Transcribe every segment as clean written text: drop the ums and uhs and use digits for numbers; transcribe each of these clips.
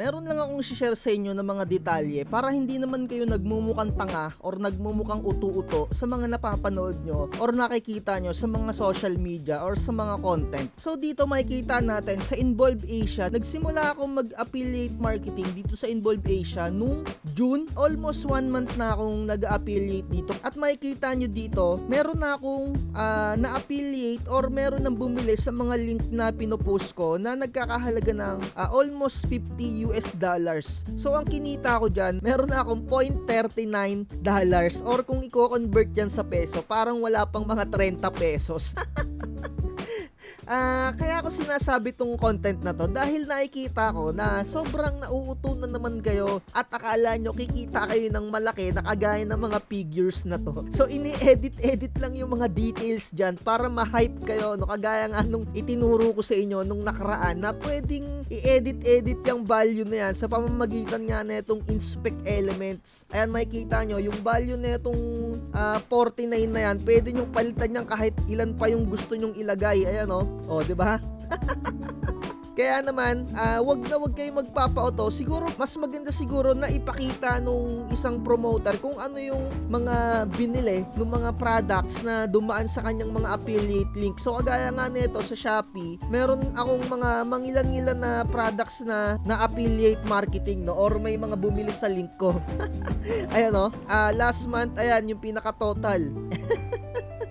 meron lang akong share sa inyo ng mga detalye para hindi naman kayo nagmumukhang tanga or nagmumukhang uto-uto sa mga napapanood nyo or nakikita nyo sa mga social media or sa mga content. So dito makikita natin sa Involve Asia, nagsimula akong mag-affiliate marketing dito sa Involve Asia nung June. Almost 1 month na akong nag-affiliate dito. At makikita nyo dito, meron na akong na-affiliate or meron nang bumili sa mga link na pinopost ko na nagkakahalaga ng almost $50. So ang kinita ko dyan, meron na akong $0.39 or kung i-convert yan sa peso, parang wala pang mga 30 pesos. Kaya ako sinasabi tong content na to dahil nakikita ko na sobrang nauuto na naman kayo at akala nyo kikita kayo ng malaki na kagaya ng mga figures na to. So ini-edit lang yung mga details dyan para ma-hype kayo, no? Kagaya nga nung itinuro ko sa inyo nung nakaraan na pwedeng i-edit yung value na yan sa pamamagitan nga na itong inspect elements. Ayan, makikita nyo yung value na itong 49 na yan, pwede nyong palitan yan kahit ilan pa yung gusto nyong ilagay. Ayan, o, di ba? Kaya naman, wag kayo magpapa-auto. Siguro, mas maganda siguro na ipakita nung isang promoter kung ano yung mga binili ng mga products na dumaan sa kanyang mga affiliate link. So, kagaya nga nito sa Shopee, meron akong mga mangilan-ngilan na products na affiliate marketing, no? Or may mga bumili sa link ko. Ayan, last month, ayan, yung pinaka-total.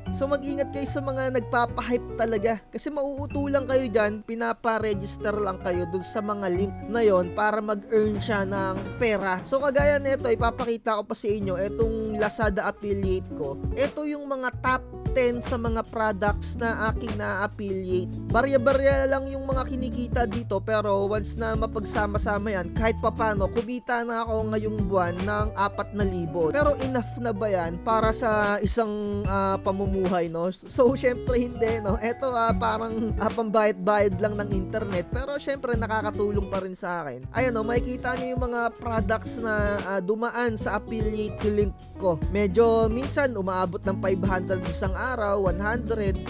So mag-ingat kayo sa mga nagpapahype talaga kasi mauutulang kayo dyan, pinapa-register lang kayo dun sa mga link na yon para mag-earn siya ng pera. So kagaya nito, ipapakita ko pa sa inyo itong Lazada affiliate ko. Ito yung mga top 10 sa mga products na aking na-affiliate. Barya-barya lang yung mga kinikita dito pero once na mapagsama-sama yan, kahit papano, kumita na ako ngayong buwan ng 4,000. Pero enough na ba yan para sa isang pamumuhay, no? So, syempre hindi, no? Ito parang pambayad-bayad lang ng internet pero syempre nakakatulong pa rin sa akin. Ayan, no? Makikita nyo yung mga products na dumaan sa affiliate link ko. Medyo minsan umaabot ng 500 isang araw, 100.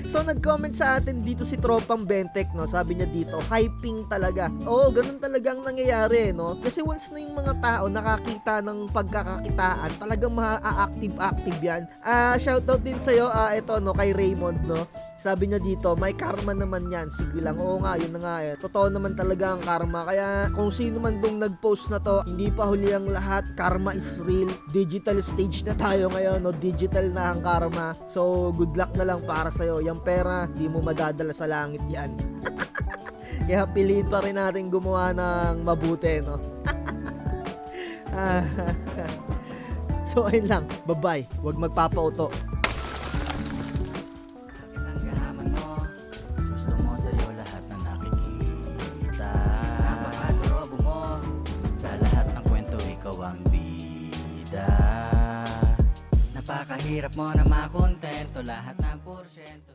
So nag-comment sa atin dito si Tropang Bentek, no? Sabi niya dito, hyping talaga. Oo, ganun talagang nangyayari, no? Kasi once na yung mga tao nakakita ng pagkakakitaan, talagang ma-active yan. Shoutout din sa'yo, ito, no, kay Raymond, no? Sabi niya dito, may karma naman yan. Sige lang, oo nga, yun na nga eh. Totoo naman talaga ang karma. Kaya kung sino man dong nag-post na to, hindi pa huli ang lahat. Karma is real. Digital stage na tayo ngayon, no? Digital na ang karma. So, good luck na lang para sa'yo. Yung pera, di mo madadala sa langit yan. Kaya piliin pa rin natin gumawa ng mabuti, no? So, ayun lang. Bye-bye. Huwag magpapauto. Napakahirap mo na makontento lahat ng porsyento.